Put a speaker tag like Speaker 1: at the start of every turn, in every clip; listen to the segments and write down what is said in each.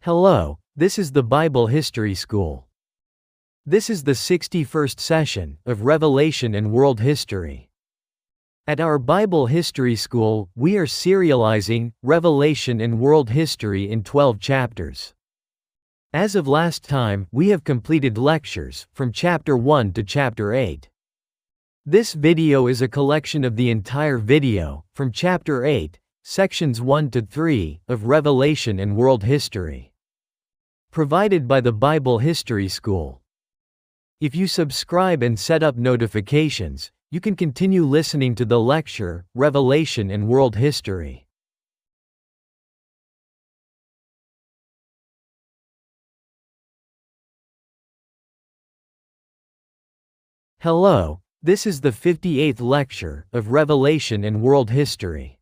Speaker 1: Hello, this is the Bible History School. This is the 61st session of Revelation and World History. At our Bible History School, we are serializing Revelation and World History in 12 chapters. As of last time, we have completed lectures from chapter 1 to chapter 8. This video is a collection of the entire video from chapter 8, sections 1 to 3 of Revelation and World History. Provided by the Bible History School. If you subscribe and set up notifications, you can continue listening to the lecture, Revelation and World History. Hello, this is the 58th lecture of Revelation and World History.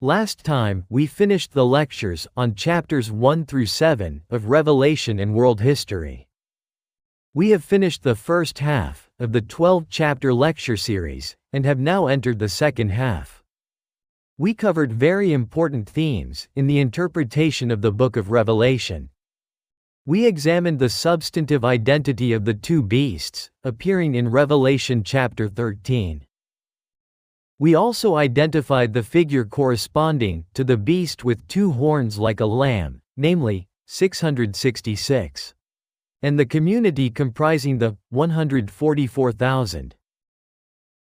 Speaker 1: Last time, we finished the lectures on chapters 1 through 7 of Revelation and World History. We have finished the first half of the 12-chapter lecture series, and have now entered the second half. We covered very important themes in the interpretation of the book of Revelation. We examined the substantive identity of the two beasts, appearing in Revelation chapter 13. We also identified the figure corresponding to the beast with two horns like a lamb, namely, 666. And the community comprising the 144,000.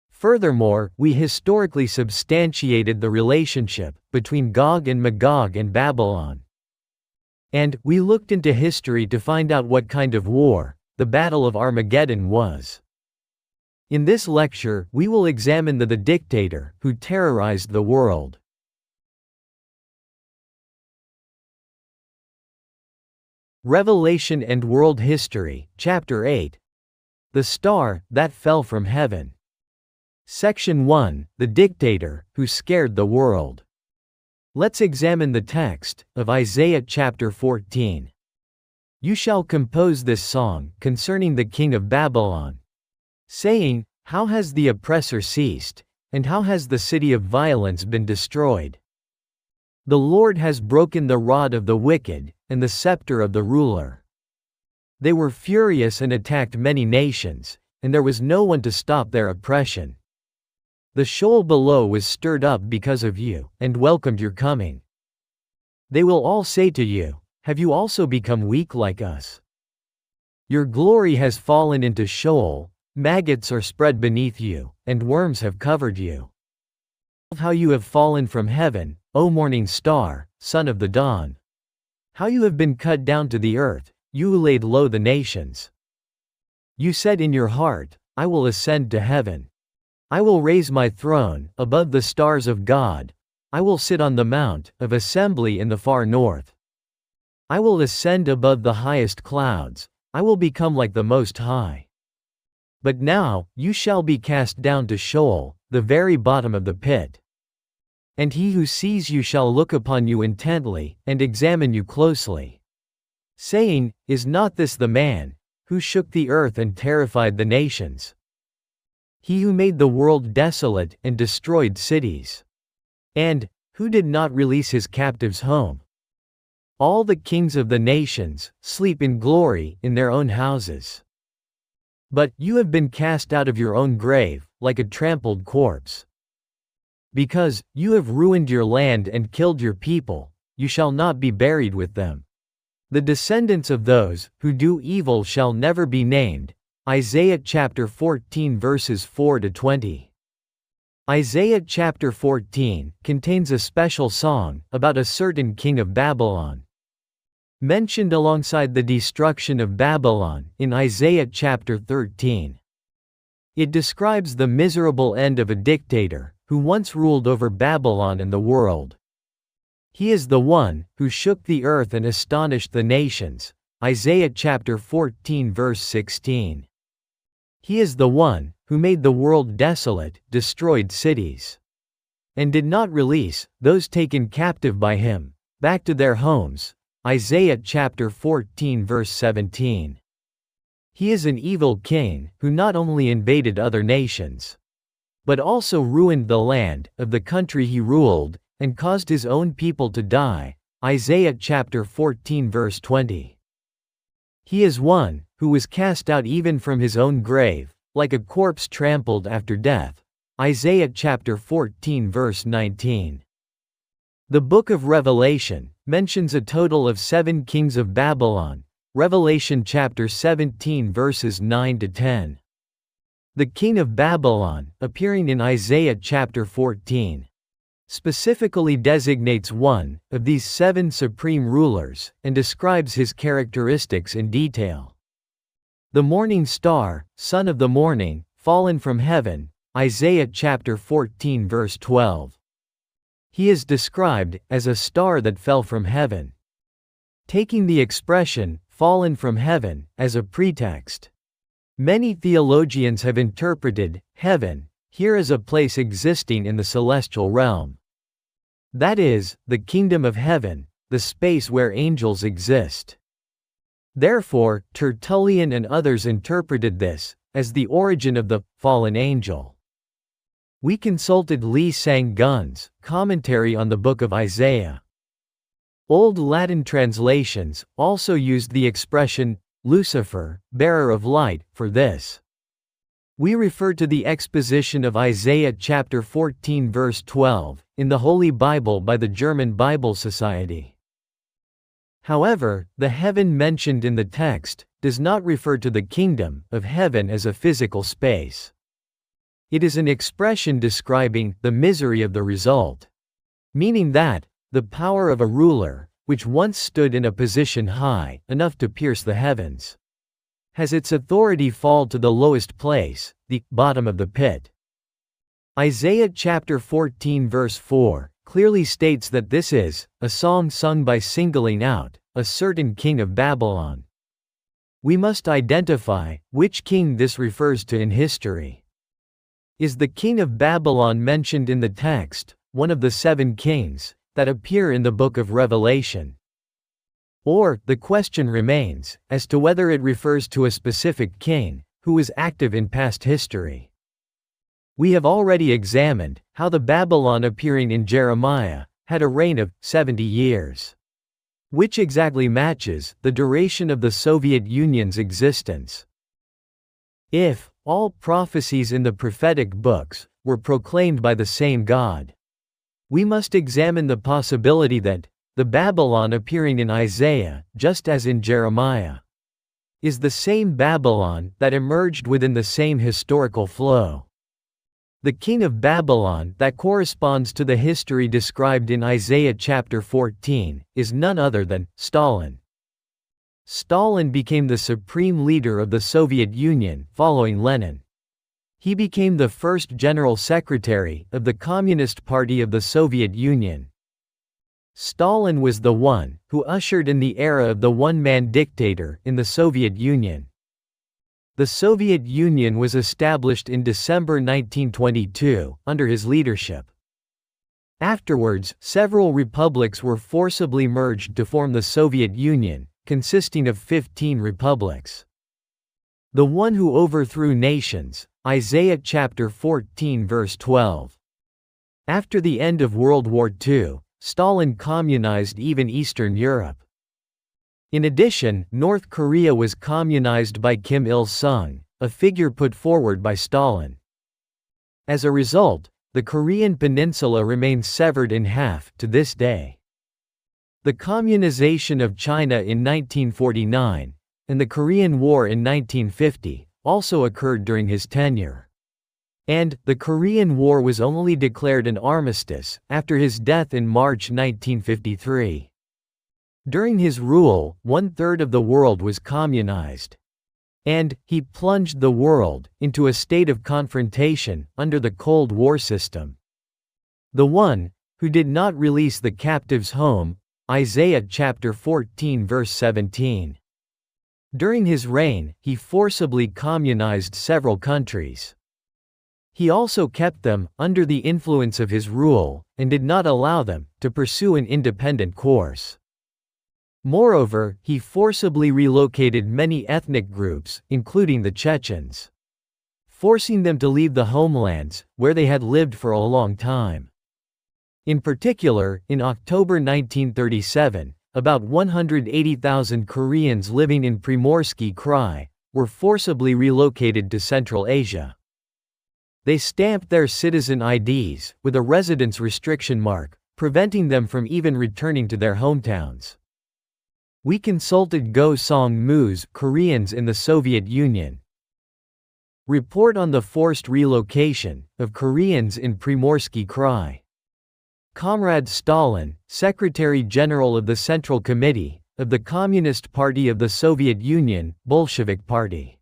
Speaker 1: Furthermore, we historically substantiated the relationship between Gog and Magog and Babylon. And we looked into history to find out what kind of war the Battle of Armageddon was. In this lecture, we will examine the dictator who terrorized the world. Revelation and World History, Chapter 8. The Star That Fell from Heaven. Section 1, The Dictator Who Scared the World. Let's examine the text of Isaiah chapter 14. You shall compose this song concerning the king of Babylon, saying, how has the oppressor ceased, and how has the city of violence been destroyed? The Lord has broken the rod of the wicked, and the scepter of the ruler. They were furious and attacked many nations, and there was no one to stop their oppression. The Sheol below was stirred up because of you, and welcomed your coming. They will all say to you, have you also become weak like us? Your glory has fallen into Sheol. Maggots are spread beneath you, and worms have covered you. How you have fallen from heaven, O morning star, son of the dawn. How you have been cut down to the earth, you who laid low the nations. You said in your heart, I will ascend to heaven. I will raise my throne above the stars of God. I will sit on the mount of assembly in the far north. I will ascend above the highest clouds. I will become like the Most High. But now, you shall be cast down to Sheol, the very bottom of the pit. And he who sees you shall look upon you intently, and examine you closely. Saying, is not this the man who shook the earth and terrified the nations? He who made the world desolate and destroyed cities? And who did not release his captives home? All the kings of the nations sleep in glory in their own houses. But you have been cast out of your own grave, like a trampled corpse. Because you have ruined your land and killed your people, you shall not be buried with them. The descendants of those who do evil shall never be named. Isaiah chapter 14 verses 4 to 20. Isaiah chapter 14 contains a special song about a certain king of Babylon, mentioned alongside the destruction of Babylon in Isaiah chapter 13. It describes the miserable end of a dictator who once ruled over Babylon and the world. He is the one who shook the earth and astonished the nations. Isaiah chapter 14 verse 16. He is the one who made the world desolate, destroyed cities, and did not release those taken captive by him back to their homes. Isaiah chapter 14 verse 17. He is an evil king who not only invaded other nations, but also ruined the land of the country he ruled, and caused his own people to die. Isaiah chapter 14 verse 20. He is one who was cast out even from his own grave, like a corpse trampled after death. Isaiah chapter 14 verse 19. The book of Revelation mentions a total of 7 kings of Babylon. Revelation chapter 17 verses 9 to 10. The king of Babylon, appearing in Isaiah chapter 14, specifically designates one of these 7 supreme rulers and describes his characteristics in detail. The morning star, son of the morning, fallen from heaven. Isaiah chapter 14 verse 12. He is described as a star that fell from heaven, taking the expression, fallen from heaven, as a pretext. Many theologians have interpreted heaven here as a place existing in the celestial realm. That is, the kingdom of heaven, the space where angels exist. Therefore, Tertullian and others interpreted this as the origin of the fallen angel. We consulted Lee Sang-gun's commentary on the book of Isaiah. Old Latin translations also used the expression Lucifer, bearer of light, for this. We refer to the exposition of Isaiah chapter 14 verse 12 in the Holy Bible by the German Bible Society. However, the heaven mentioned in the text does not refer to the kingdom of heaven as a physical space. It is an expression describing the misery of the result, meaning that the power of a ruler, which once stood in a position high enough to pierce the heavens, has its authority fall to the lowest place, the bottom of the pit. Isaiah chapter 14 verse 4 clearly states that this is a song sung by singling out a certain king of Babylon. We must identify which king this refers to in history. Is the king of Babylon mentioned in the text one of the 7 kings that appear in the book of Revelation? Or, the question remains as to whether it refers to a specific king who was active in past history. We have already examined how the Babylon appearing in Jeremiah had a reign of 70 years, which exactly matches the duration of the Soviet Union's existence. If all prophecies in the prophetic books were proclaimed by the same God, we must examine the possibility that the Babylon appearing in Isaiah, just as in Jeremiah, is the same Babylon that emerged within the same historical flow. The king of Babylon that corresponds to the history described in Isaiah chapter 14 is none other than Stalin. Stalin became the supreme leader of the Soviet Union following Lenin. He became the first general secretary of the Communist Party of the Soviet Union. Stalin was the one who ushered in the era of the one-man dictator in the Soviet Union. The Soviet Union was established in December 1922 under his leadership. Afterwards, several republics were forcibly merged to form the Soviet Union, consisting of 15 republics. The one who overthrew nations, Isaiah chapter 14 verse 12. After the end of World War II, Stalin communized even Eastern Europe. In addition, North Korea was communized by Kim Il-sung, a figure put forward by Stalin. As a result, the Korean peninsula remains severed in half to this day. The communization of China in 1949, and the Korean War in 1950, also occurred during his tenure. And, the Korean War was only declared an armistice after his death in March 1953. During his rule, 1/3 of the world was communized. And, he plunged the world into a state of confrontation under the Cold War system. The one who did not release the captives home, Isaiah chapter 14 verse 17. During his reign, he forcibly communized several countries. He also kept them under the influence of his rule, and did not allow them to pursue an independent course. Moreover, he forcibly relocated many ethnic groups, including the Chechens, forcing them to leave the homelands where they had lived for a long time. In particular, in October 1937, about 180,000 Koreans living in Primorsky Krai were forcibly relocated to Central Asia. They stamped their citizen IDs with a residence restriction mark, preventing them from even returning to their hometowns. We consulted Go Song-mu's Koreans in the Soviet Union. Report on the forced relocation of Koreans in Primorsky Krai. Comrade Stalin, Secretary-General of the Central Committee of the Communist Party of the Soviet Union, Bolshevik Party.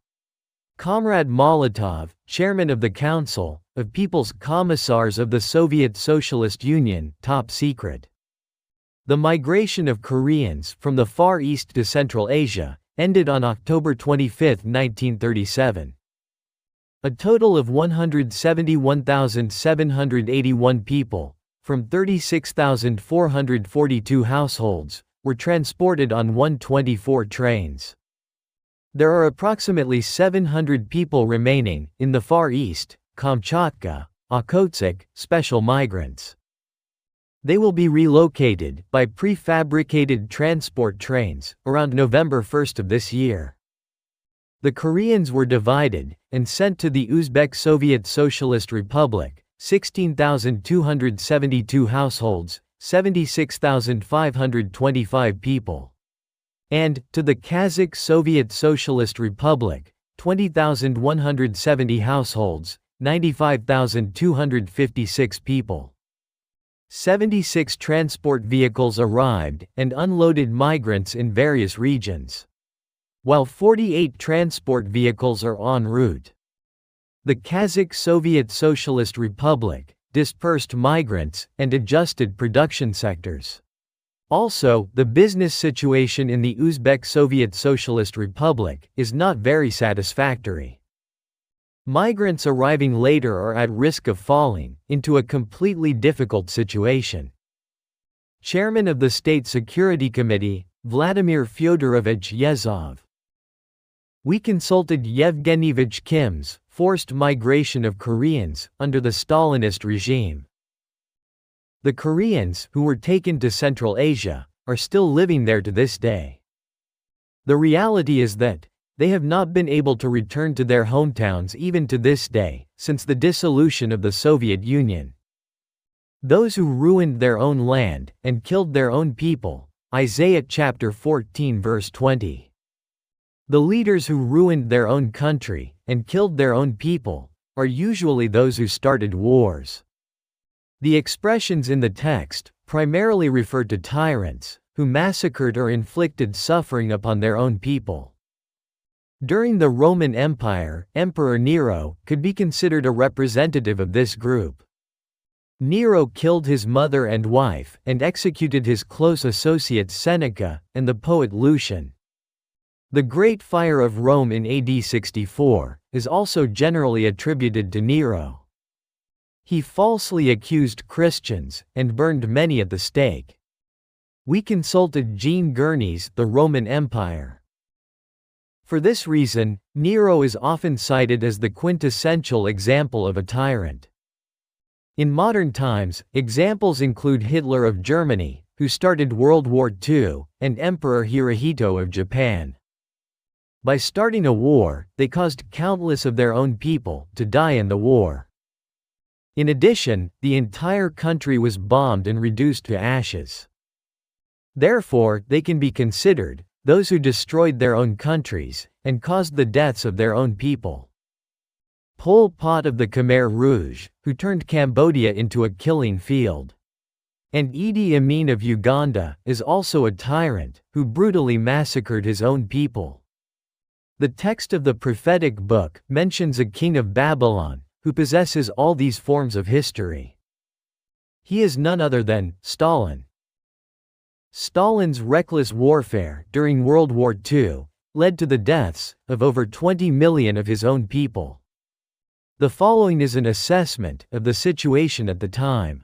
Speaker 1: Comrade Molotov, Chairman of the Council of People's Commissars of the Soviet Socialist Union, top secret. The migration of Koreans from the Far East to Central Asia ended on October 25, 1937. A total of 171,781 people, from 36,442 households, were transported on 124 trains. There are approximately 700 people remaining in the Far East, Kamchatka, Okhotsk, special migrants. They will be relocated by prefabricated transport trains around November 1 of this year. The Koreans were divided and sent to the Uzbek Soviet Socialist Republic, 16,272 households, 76,525 people. And, to the Kazakh Soviet Socialist Republic, 20,170 households, 95,256 people. 76 transport vehicles arrived and unloaded migrants in various regions, while 48 transport vehicles are en route. The Kazakh Soviet Socialist Republic dispersed migrants and adjusted production sectors. Also, the business situation in the Uzbek Soviet Socialist Republic is not very satisfactory. Migrants arriving later are at risk of falling into a completely difficult situation. Chairman of the State Security Committee, Vladimir Fyodorovich Yezhov. We consulted Yevgenyevich Kim's forced migration of Koreans under the Stalinist regime. The Koreans who were taken to Central Asia are still living there to this day. The reality is that they have not been able to return to their hometowns even to this day, since the dissolution of the Soviet Union. Those who ruined their own land and killed their own people, Isaiah chapter 14 verse 20. The leaders who ruined their own country and killed their own people are usually those who started wars. The expressions in the text primarily refer to tyrants who massacred or inflicted suffering upon their own people. During the Roman Empire, Emperor Nero could be considered a representative of this group. Nero killed his mother and wife and executed his close associates Seneca and the poet Lucian. The Great Fire of Rome in AD 64 is also generally attributed to Nero. He falsely accused Christians and burned many at the stake. We consulted Jean Gurney's The Roman Empire. For this reason, Nero is often cited as the quintessential example of a tyrant. In modern times, examples include Hitler of Germany, who started World War II, and Emperor Hirohito of Japan. By starting a war, they caused countless of their own people to die in the war. In addition, the entire country was bombed and reduced to ashes. Therefore, they can be considered those who destroyed their own countries and caused the deaths of their own people. Pol Pot of the Khmer Rouge, who turned Cambodia into a killing field. And Idi Amin of Uganda is also a tyrant who brutally massacred his own people. The text of the prophetic book mentions a king of Babylon who possesses all these forms of history. He is none other than Stalin. Stalin's reckless warfare during World War II led to the deaths of over 20 million of his own people. The following is an assessment of the situation at the time.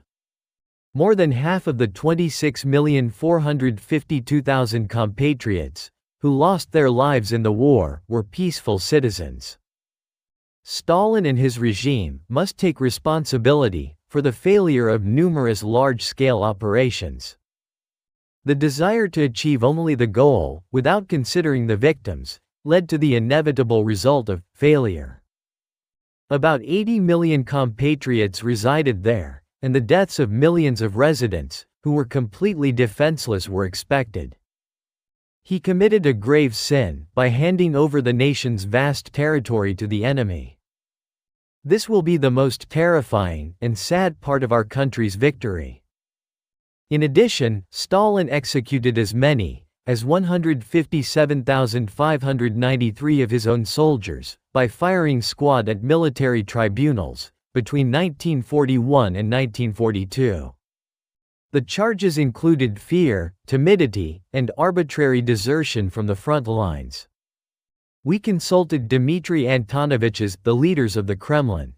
Speaker 1: More than half of the 26,452,000 compatriots who lost their lives in the war were peaceful citizens. Stalin and his regime must take responsibility for the failure of numerous large-scale operations. The desire to achieve only the goal, without considering the victims, led to the inevitable result of failure. About 80 million compatriots resided there, and the deaths of millions of residents, who were completely defenseless, were expected. He committed a grave sin by handing over the nation's vast territory to the enemy. This will be the most terrifying and sad part of our country's victory. In addition, Stalin executed as many as 157,593 of his own soldiers, by firing squad at military tribunals, between 1941 and 1942. The charges included fear, timidity, and arbitrary desertion from the front lines. We consulted Dmitry Antonovich's The Leaders of the Kremlin.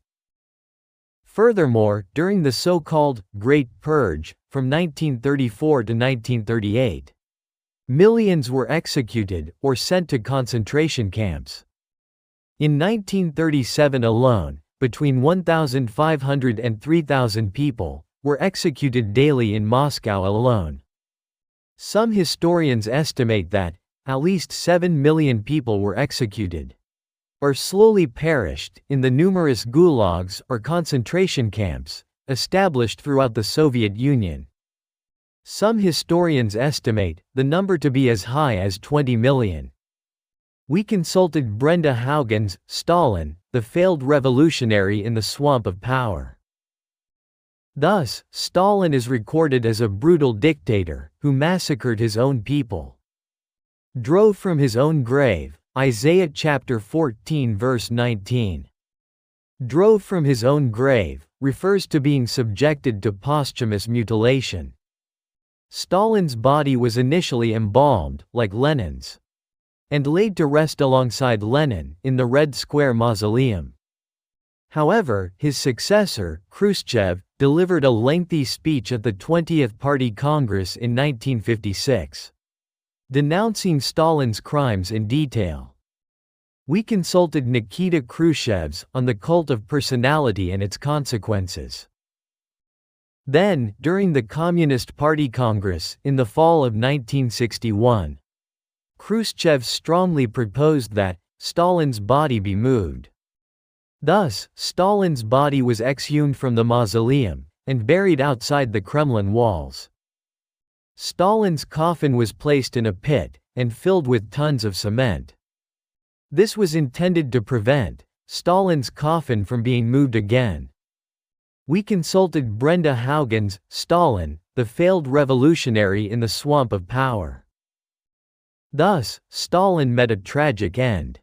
Speaker 1: Furthermore, during the so-called Great Purge, from 1934 to 1938, millions were executed or sent to concentration camps. In 1937 alone, between 1,500 and 3,000 people were executed daily in Moscow alone. Some historians estimate that at least 7 million people were executed or slowly perished in the numerous gulags or concentration camps established throughout the Soviet Union. Some historians estimate the number to be as high as 20 million. We consulted Brenda Haugen's Stalin, the Failed Revolutionary in the Swamp of Power. Thus, Stalin is recorded as a brutal dictator who massacred his own people. Drove from his own grave, Isaiah chapter 14 verse 19. Drove from his own grave refers to being subjected to posthumous mutilation. Stalin's body was initially embalmed, like Lenin's, and laid to rest alongside Lenin in the Red Square Mausoleum. However, his successor, Khrushchev, delivered a lengthy speech at the 20th Party Congress in 1956, denouncing Stalin's crimes in detail. We consulted Nikita Khrushchev's On the Cult of Personality and Its Consequences. Then, during the Communist Party Congress in the fall of 1961, Khrushchev strongly proposed that Stalin's body be moved. Thus, Stalin's body was exhumed from the mausoleum and buried outside the Kremlin walls. Stalin's coffin was placed in a pit and filled with tons of cement. This was intended to prevent Stalin's coffin from being moved again. We consulted Brenda Haugen's Stalin, the Failed Revolutionary in the Swamp of Power. Thus, Stalin met a tragic end.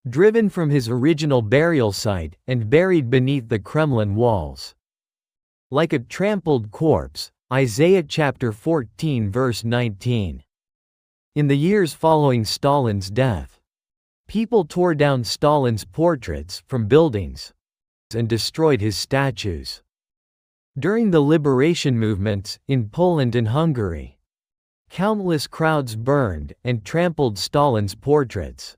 Speaker 1: Driven from his original burial site and buried beneath the Kremlin walls. Like a trampled corpse, Isaiah chapter 14 verse 19. In the years following Stalin's death, people tore down Stalin's portraits from buildings and destroyed his statues. During the liberation movements in Poland and Hungary, countless crowds burned and trampled Stalin's portraits.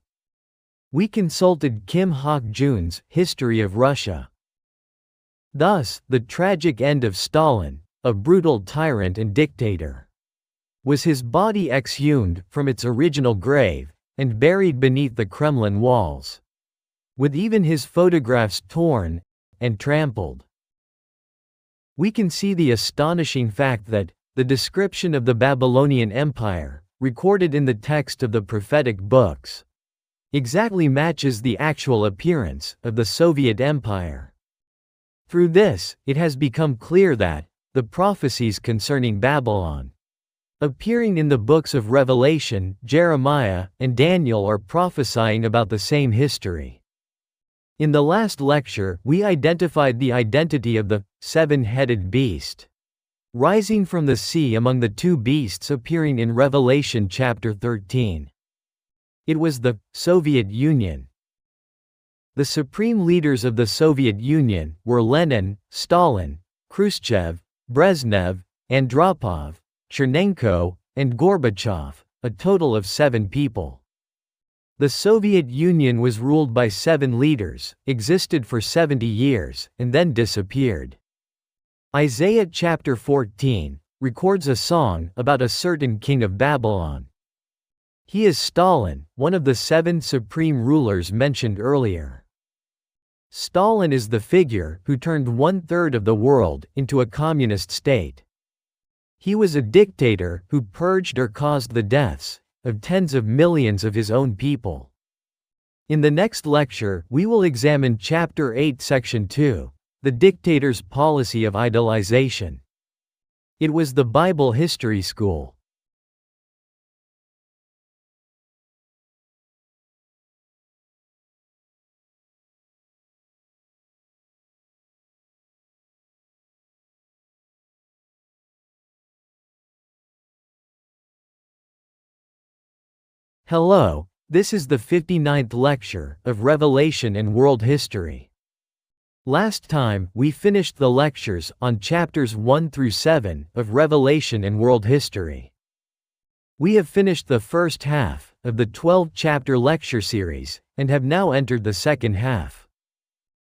Speaker 1: We consulted Kim Hok-jun's History of Russia. Thus, the tragic end of Stalin, a brutal tyrant and dictator, was his body exhumed from its original grave and buried beneath the Kremlin walls, with even his photographs torn and trampled. We can see the astonishing fact that the description of the Babylonian Empire, recorded in the text of the prophetic books, exactly matches the actual appearance of the Soviet Empire. Through this, it has become clear that the prophecies concerning Babylon, appearing in the books of Revelation, Jeremiah, and Daniel, are prophesying about the same history. In the last lecture, we identified the identity of the seven-headed beast, rising from the sea among the two beasts appearing in Revelation chapter 13. It was the Soviet Union. The supreme leaders of the Soviet Union were Lenin, Stalin, Khrushchev, Brezhnev, Andropov, Chernenko, and Gorbachev, a total of 7 people. The Soviet Union was ruled by 7 leaders, existed for 70 years, and then disappeared. Isaiah chapter 14 records a song about a certain king of Babylon. He is Stalin, one of the 7 supreme rulers mentioned earlier. Stalin is the figure who turned 1/3 of the world into a communist state. He was a dictator who purged or caused the deaths of tens of millions of his own people. In the next lecture, we will examine Chapter 8, Section 2, the dictator's policy of idolization. It was the Bible History School. Hello, this is the 59th lecture of Revelation and World History. Last time, we finished the lectures on chapters 1 through 7 of Revelation and World History. We have finished the first half of the 12-chapter lecture series and have now entered the second half.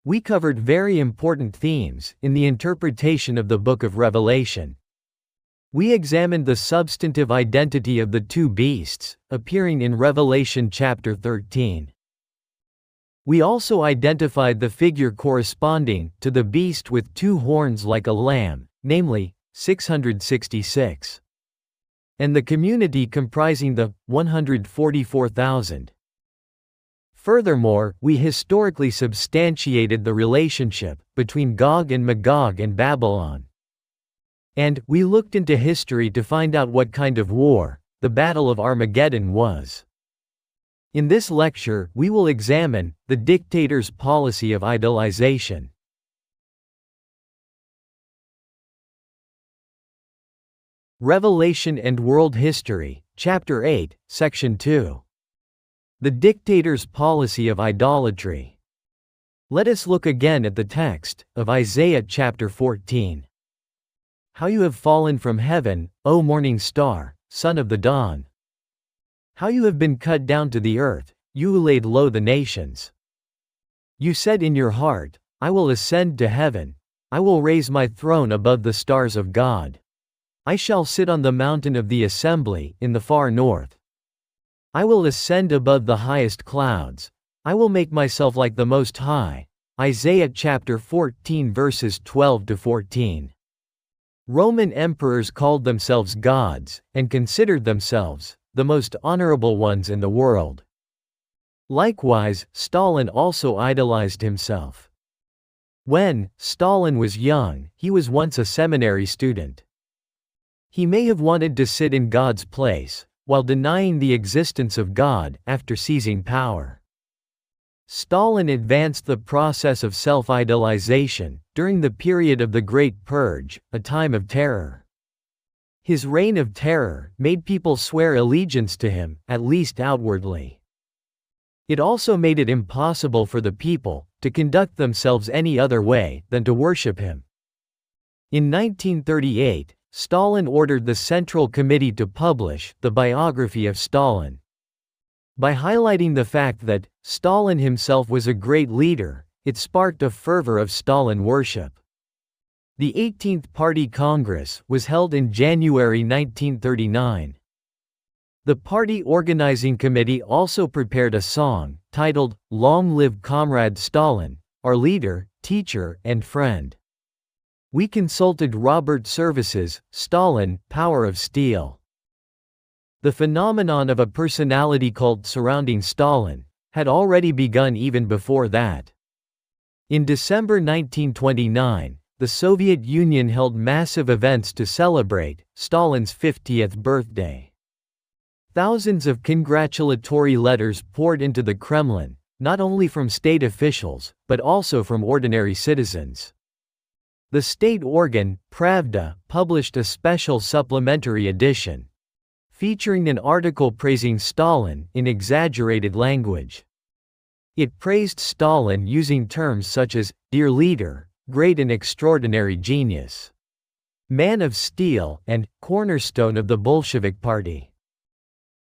Speaker 1: We covered very important themes in the interpretation of the book of Revelation. We examined the substantive identity of the 2 beasts, appearing in Revelation chapter 13. We also identified the figure corresponding to the beast with 2 horns like a lamb, namely, 666. And the community comprising the 144,000. Furthermore, we historically substantiated the relationship between Gog and Magog and Babylon. And we looked into history to find out what kind of war the Battle of Armageddon was. In this lecture, we will examine the dictator's policy of idolization. Revelation and World History, Chapter 8, Section 2. The dictator's policy of idolatry. Let us look again at the text of Isaiah chapter 14. How you have fallen from heaven, O morning star, son of the dawn! How you have been cut down to the earth, you who laid low the nations! You said in your heart, I will ascend to heaven, I will raise my throne above the stars of God. I shall sit on the mountain of the assembly in the far north. I will ascend above the highest clouds, I will make myself like the Most High. Isaiah chapter 14 verses 12 to 14. Roman emperors called themselves gods, and considered themselves the most honorable ones in the world. Likewise, Stalin also idolized himself. When Stalin was young, he was once a seminary student. He may have wanted to sit in God's place, while denying the existence of God after seizing power. Stalin advanced the process of self-idolization during the period of the Great Purge, a time of terror. His reign of terror made people swear allegiance to him, at least outwardly. It also made it impossible for the people to conduct themselves any other way than to worship him. In 1938, Stalin ordered the Central Committee to publish the biography of Stalin. By highlighting the fact that Stalin himself was a great leader, it sparked a fervor of Stalin worship. The 18th Party Congress was held in January 1939. The party organizing committee also prepared a song, titled, Long Live Comrade Stalin, our leader, teacher, and friend. We consulted Robert Service's Stalin, Power of Steel. The phenomenon of a personality cult surrounding Stalin had already begun even before that. In December 1929, the Soviet Union held massive events to celebrate Stalin's 50th birthday. Thousands of congratulatory letters poured into the Kremlin, not only from state officials, but also from ordinary citizens. The state organ, Pravda, published a special supplementary edition, featuring an article praising Stalin in exaggerated language. It praised Stalin using terms such as, dear leader, great and extraordinary genius, man of steel, and cornerstone of the Bolshevik Party.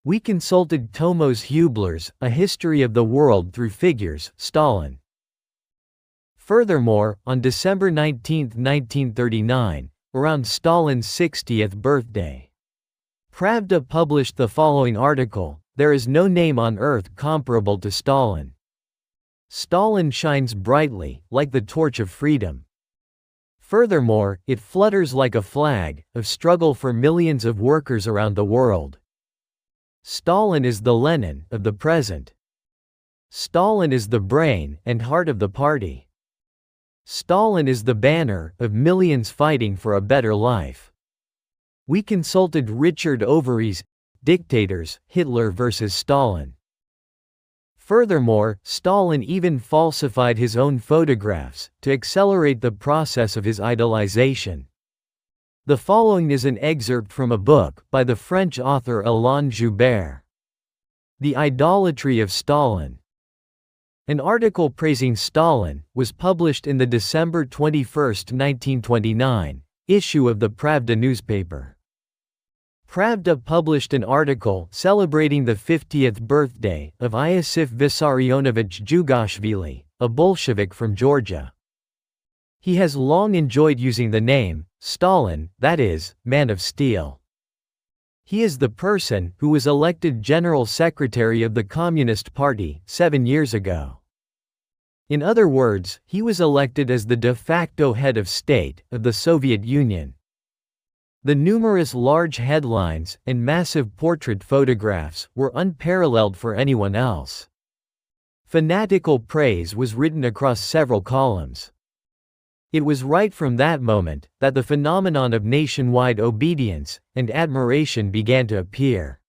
Speaker 1: We consulted Tomos Hubler's A History of the World Through Figures, Stalin. Furthermore, on December 19, 1939, around Stalin's 60th birthday, Pravda published the following article: "There is no name on earth comparable to Stalin. Stalin shines brightly, like the torch of freedom. Furthermore, it flutters like a flag of struggle for millions of workers around the world. Stalin is the Lenin of the present. Stalin is the brain and heart of the party. Stalin is the banner of millions fighting for a better life." We consulted Richard Overy's Dictators, Hitler versus Stalin. Furthermore, Stalin even falsified his own photographs to accelerate the process of his idolization. The following is an excerpt from a book by the French author Alain Joubert, The Idolatry of Stalin. An article praising Stalin was published in the December 21, 1929, issue of the Pravda newspaper. Pravda published an article celebrating the 50th birthday of Iosif Vissarionovich Djugashvili, a Bolshevik from Georgia. He has long enjoyed using the name Stalin, that is, Man of Steel. He is the person who was elected General Secretary of the Communist Party 7 years ago. In other words, he was elected as the de facto head of state of the Soviet Union. The numerous large headlines and massive portrait photographs were unparalleled for anyone else. Fanatical praise was written across several columns. It was right from that moment that the phenomenon of nationwide obedience and admiration began to appear.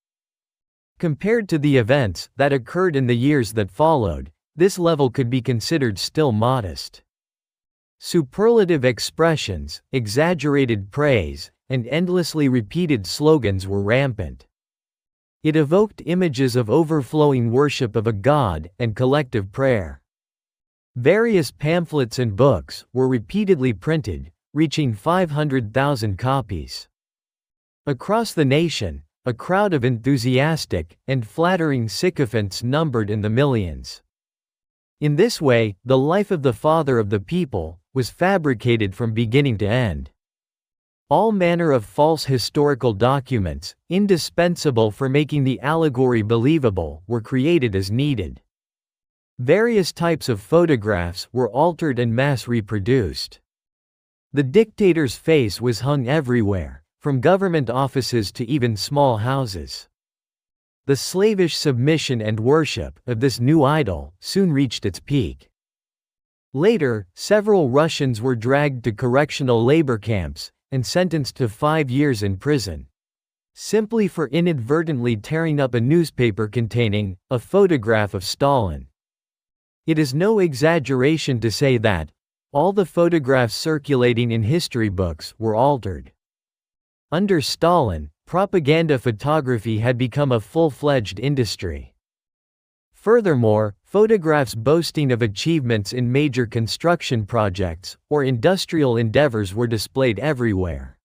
Speaker 1: Compared to the events that occurred in the years that followed, this level could be considered still modest. Superlative expressions, exaggerated praise, and endlessly repeated slogans were rampant. It evoked images of overflowing worship of a god and collective prayer. Various pamphlets and books were repeatedly printed, reaching 500,000 copies. Across the nation, a crowd of enthusiastic and flattering sycophants numbered in the millions. In this way, the life of the father of the people was fabricated from beginning to end. All manner of false historical documents, indispensable for making the allegory believable, were created as needed. Various types of photographs were altered and mass reproduced. The dictator's face was hung everywhere, from government offices to even small houses. The slavish submission and worship of this new idol soon reached its peak. Later, several Russians were dragged to correctional labor camps and sentenced to 5 years in prison, simply for inadvertently tearing up a newspaper containing a photograph of Stalin. It is no exaggeration to say that all the photographs circulating in history books were altered. Under Stalin, propaganda photography had become a full-fledged industry. Furthermore, photographs boasting of achievements in major construction projects or industrial endeavors were displayed everywhere.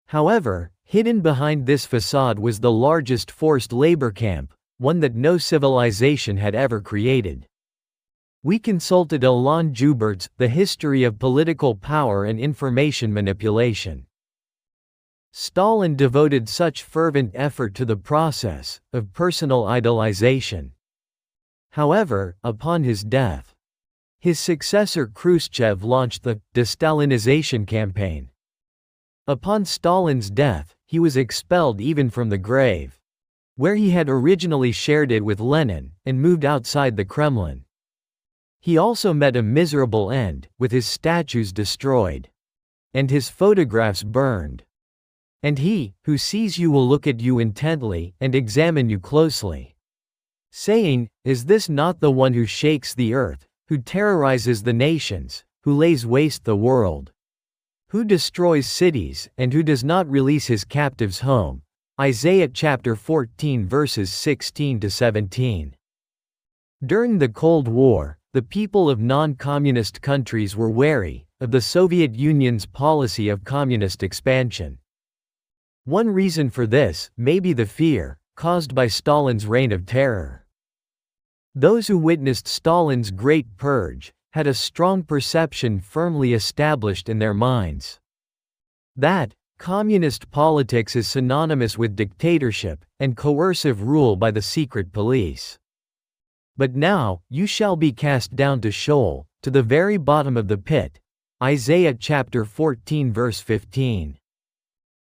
Speaker 1: However, hidden behind this facade was the largest forced labor camp, one that no civilization had ever created. We consulted Alain Joubert's The History of Political Power and Information Manipulation. Stalin devoted such fervent effort to the process of personal idolization. However, upon his death, his successor Khrushchev launched the de-Stalinization campaign. Upon Stalin's death, he was expelled even from the grave, where he had originally shared it with Lenin, and moved outside the Kremlin. He also met a miserable end, with his statues destroyed, and his photographs burned. And he who sees you will look at you intently and examine you closely, saying, "Is this not the one who shakes the earth, who terrorizes the nations, who lays waste the world, who destroys cities, and who does not release his captives home?" Isaiah chapter 14 verses 16 to 17. During the Cold War, the people of non-communist countries were wary of the Soviet Union's policy of communist expansion. One reason for this may be the fear caused by Stalin's reign of terror. Those who witnessed Stalin's Great Purge had a strong perception firmly established in their minds that communist politics is synonymous with dictatorship and coercive rule by the secret police. But now, you shall be cast down to Sheol, to the very bottom of the pit. Isaiah chapter 14 verse 15.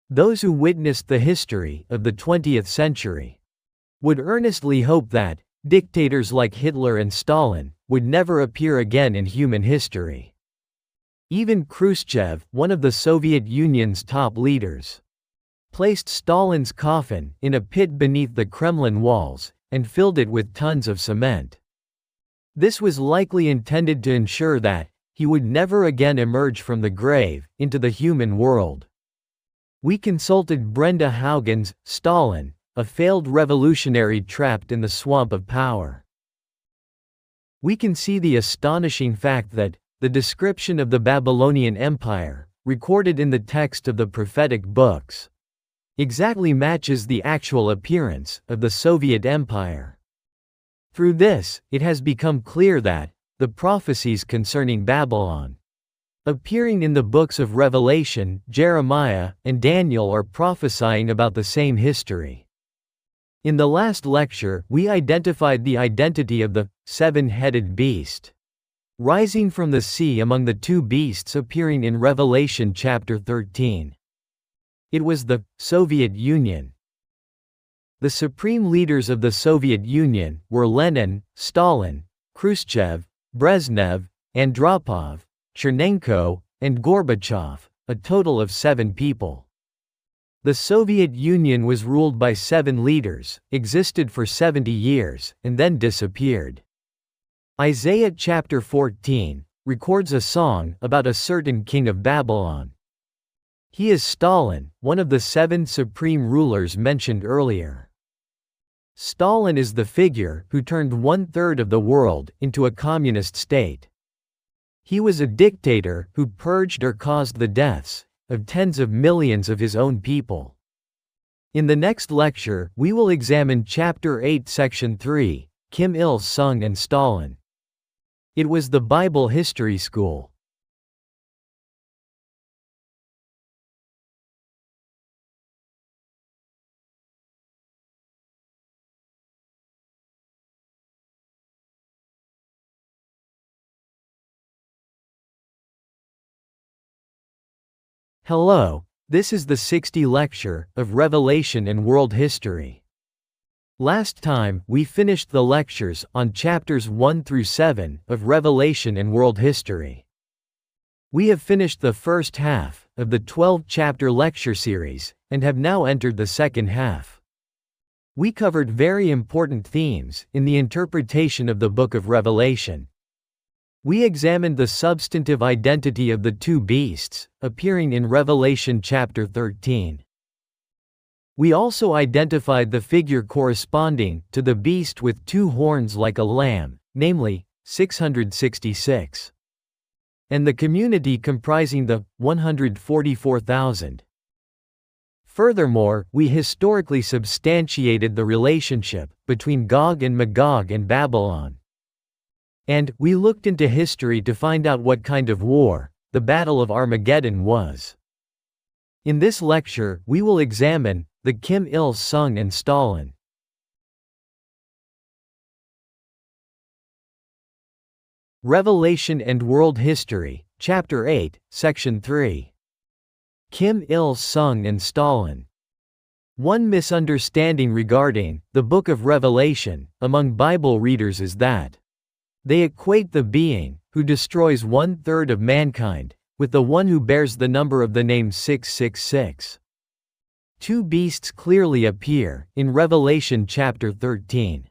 Speaker 1: Those who witnessed the history of the 20th century would earnestly hope that dictators like Hitler and Stalin would never appear again in human history. Even Khrushchev, one of the Soviet Union's top leaders, placed Stalin's coffin in a pit beneath the Kremlin walls and filled it with tons of cement. This was likely intended to ensure that he would never again emerge from the grave into the human world. We consulted Brenda Haugen's Stalin, a failed revolutionary trapped in the swamp of power. We can see the astonishing fact that the description of the Babylonian Empire, recorded in the text of the prophetic books, exactly matches the actual appearance of the Soviet Empire. Through this, it has become clear that the prophecies concerning Babylon, appearing in the books of Revelation, Jeremiah, and Daniel, are prophesying about the same history. In the last lecture, we identified the identity of the seven-headed beast rising from the sea among the two beasts appearing in Revelation chapter 13. It was the Soviet Union. The supreme leaders of the Soviet Union were Lenin, Stalin, Khrushchev, Brezhnev, Andropov, Chernenko, and Gorbachev, a total of 7 people. The Soviet Union was ruled by 7 leaders, existed for 70 years, and then disappeared. Isaiah chapter 14 records a song about a certain king of Babylon. He is Stalin, one of the 7 supreme rulers mentioned earlier. Stalin is the figure who turned 1/3 of the world into a communist state. He was a dictator who purged or caused the deaths of tens of millions of his own people. In the next lecture, we will examine Chapter 8 Section 3, Kim Il-sung and Stalin. It was the Bible History School. Hello, this is the 60th lecture of Revelation and World History. Last time, we finished the lectures on chapters 1 through 7 of Revelation and World History. We have finished the first half of the 12-chapter lecture series and have now entered the second half. We covered very important themes in the interpretation of the book of Revelation. We examined the substantive identity of the 2 beasts appearing in Revelation chapter 13. We also identified the figure corresponding to the beast with 2 horns like a lamb, namely, 666. And the community comprising the 144,000. Furthermore, we historically substantiated the relationship between Gog and Magog and Babylon. And we looked into history to find out what kind of war the Battle of Armageddon was. In this lecture, we will examine the Kim Il-sung and Stalin. Revelation and World History, Chapter 8, Section 3. Kim Il-sung and Stalin. One misunderstanding regarding the Book of Revelation among Bible readers is that they equate the being who destroys 1/3 of mankind with the one who bears the number of the name 666. 2 beasts clearly appear in Revelation chapter 13.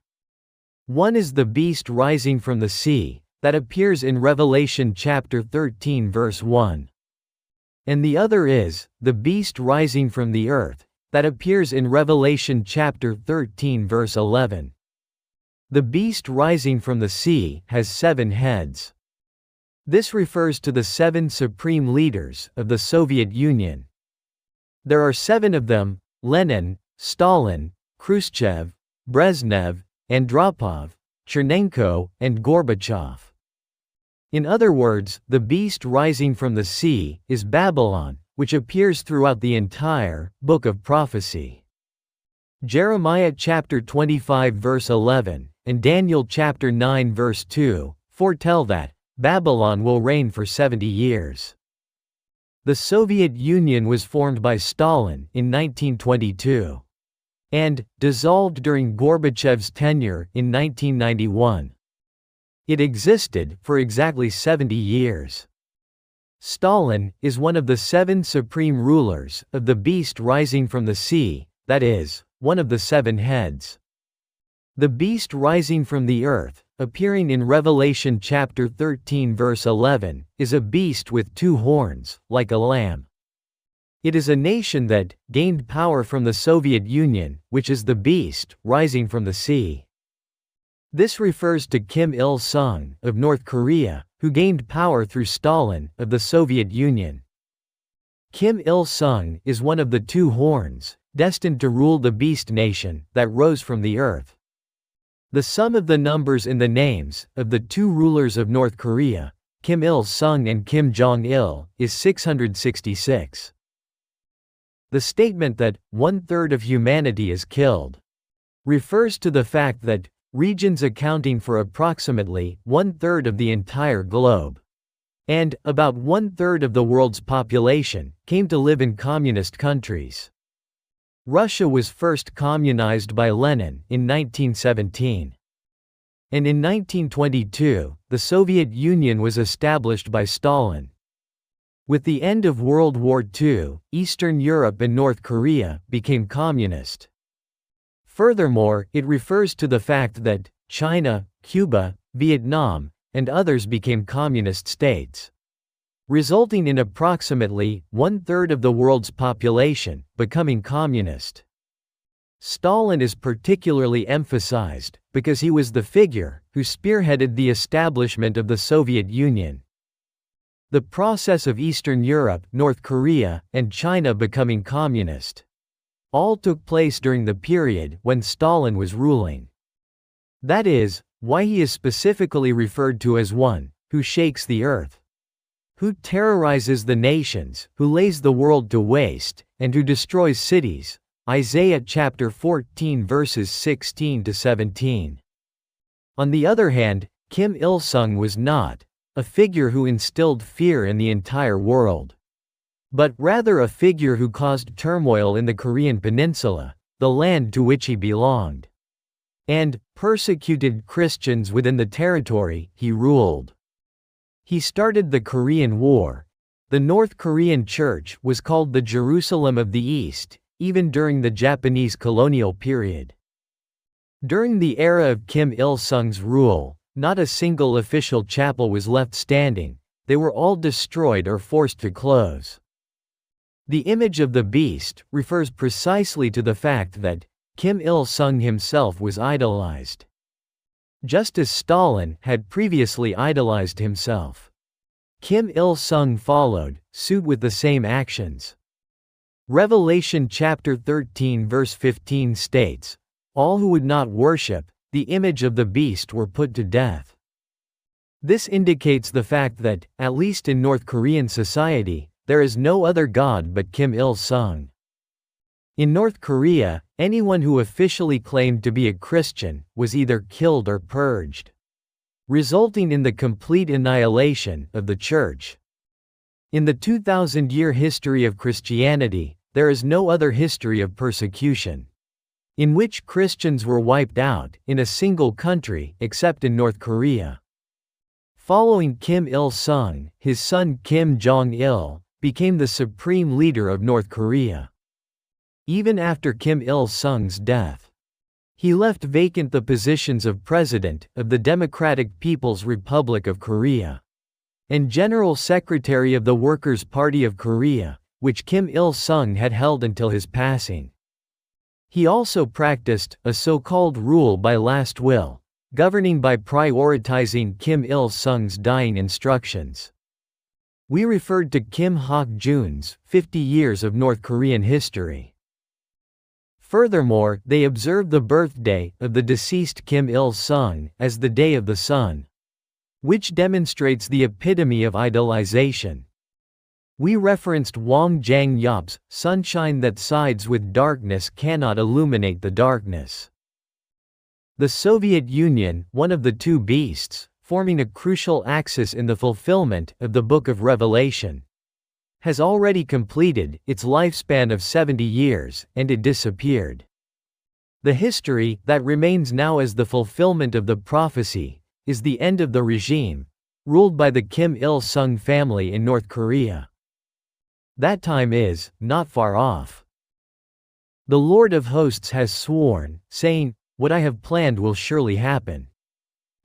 Speaker 1: One is the beast rising from the sea, that appears in Revelation chapter 13 verse 1. And the other is the beast rising from the earth, that appears in Revelation chapter 13 verse 11. The beast rising from the sea has 7 heads. This refers to the 7 supreme leaders of the Soviet Union. There are 7 of them: Lenin, Stalin, Khrushchev, Brezhnev, Andropov, Chernenko, and Gorbachev. In other words, the beast rising from the sea is Babylon, which appears throughout the entire book of prophecy. Jeremiah chapter 25 verse 11, and Daniel chapter 9 verse 2, foretell that Babylon will reign for 70 years. The Soviet Union was formed by Stalin in 1922 and dissolved during Gorbachev's tenure in 1991. It existed for exactly 70 years. Stalin is one of the 7 supreme rulers of the beast rising from the sea, that is, one of the 7 heads. The beast rising from the earth, appearing in Revelation chapter 13 verse 11, is a beast with 2 horns, like a lamb. It is a nation that gained power from the Soviet Union, which is the beast rising from the sea. This refers to Kim Il-sung of North Korea, who gained power through Stalin of the Soviet Union. Kim Il-sung is one of the 2 horns, destined to rule the beast nation that rose from the earth. The sum of the numbers in the names of the 2 rulers of North Korea, Kim Il-sung and Kim Jong-il, is 666. The statement that 1/3 of humanity is killed refers to the fact that regions accounting for approximately 1/3 of the entire globe and about 1/3 of the world's population came to live in communist countries. Russia was first communized by Lenin in 1917. And in 1922, the Soviet Union was established by Stalin. With the end of World War II, Eastern Europe and North Korea became communist. Furthermore, it refers to the fact that China, Cuba, Vietnam, and others became communist states, resulting in approximately 1/3 of the world's population becoming communist. Stalin is particularly emphasized because he was the figure who spearheaded the establishment of the Soviet Union. The process of Eastern Europe, North Korea, and China becoming communist all took place during the period when Stalin was ruling. That is why he is specifically referred to as one who shakes the earth, who terrorizes the nations, who lays the world to waste, and who destroys cities. Isaiah chapter 14 verses 16 to 17. On the other hand, Kim Il-sung was not a figure who instilled fear in the entire world, but rather a figure who caused turmoil in the Korean Peninsula, the land to which he belonged, and persecuted Christians within the territory he ruled. He started the Korean War. The North Korean Church was called the Jerusalem of the East, even during the Japanese colonial period. During the era of Kim Il-sung's rule, not a single official chapel was left standing, they were all destroyed or forced to close. The image of the beast refers precisely to the fact that Kim Il-sung himself was idolized, just as Stalin had previously idolized himself. Kim Il-sung followed suit with the same actions. Revelation chapter 13 verse 15 states, "All who would not worship the image of the beast were put to death." This indicates the fact that, at least in North Korean society, there is no other god but Kim Il-sung. In North Korea, anyone who officially claimed to be a Christian was either killed or purged, resulting in the complete annihilation of the church. In the 2,000-year history of Christianity, there is no other history of persecution in which Christians were wiped out in a single country except in North Korea. Following Kim Il-sung, his son Kim Jong-il became the supreme leader of North Korea. Even after Kim Il-sung's death, he left vacant the positions of President of the Democratic People's Republic of Korea and General Secretary of the Workers' Party of Korea, which Kim Il-sung had held until his passing. He also practiced a so-called rule by last will, governing by prioritizing Kim Il-sung's dying instructions. We referred to Kim Hak-jun's 50 Years of North Korean History. Furthermore, they observed the birthday of the deceased Kim Il-sung as the Day of the Sun. which demonstrates the epitome of idolization. We referenced Wang Zhangyap's "Sunshine that sides with darkness cannot illuminate the darkness." The Soviet Union, one of the two beasts, forming a crucial axis in the fulfillment of the Book of Revelation, has already completed its lifespan of 70 years, and it disappeared. The history that remains now as the fulfillment of the prophecy is the end of the regime, ruled by the Kim Il-sung family in North Korea. That time is not far off. The Lord of Hosts has sworn, saying, "What I have planned will surely happen.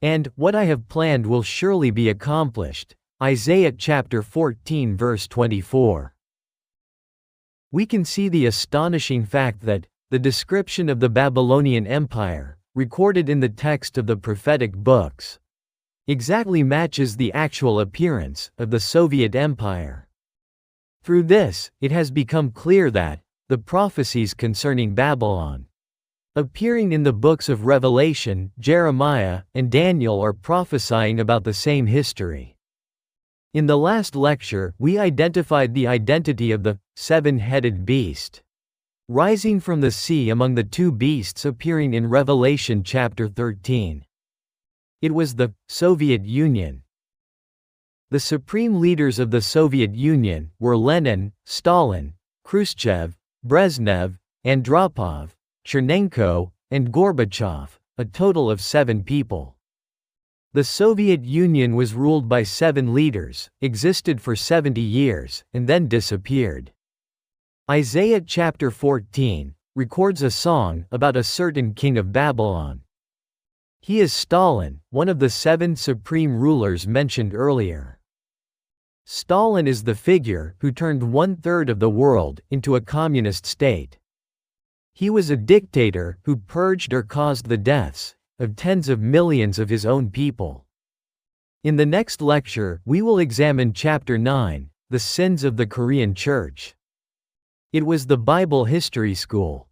Speaker 1: And what I have planned will surely be accomplished." Isaiah chapter 14 verse 24. We can see the astonishing fact that the description of the Babylonian Empire, recorded in the text of the prophetic books, exactly matches the actual appearance of the Soviet Empire. Through this, it has become clear that the prophecies concerning Babylon, appearing in the books of Revelation, Jeremiah, and Daniel, are prophesying about the same history. In the last lecture, we identified the identity of the seven-headed beast, rising from the sea among the two beasts appearing in Revelation chapter 13. It was the Soviet Union. The supreme leaders of the Soviet Union were Lenin, Stalin, Khrushchev, Brezhnev, Andropov, Chernenko, and Gorbachev, a total of 7 people. The Soviet Union was ruled by 7 leaders, existed for 70 years, and then disappeared. Isaiah chapter 14 records a song about a certain king of Babylon. He is Stalin, one of the 7 supreme rulers mentioned earlier. Stalin is the figure who turned 1/3 of the world into a communist state. He was a dictator who purged or caused the deaths of tens of millions of his own people. In the next lecture, we will examine chapter 9, the sins of the Korean Church. It was the Bible History School.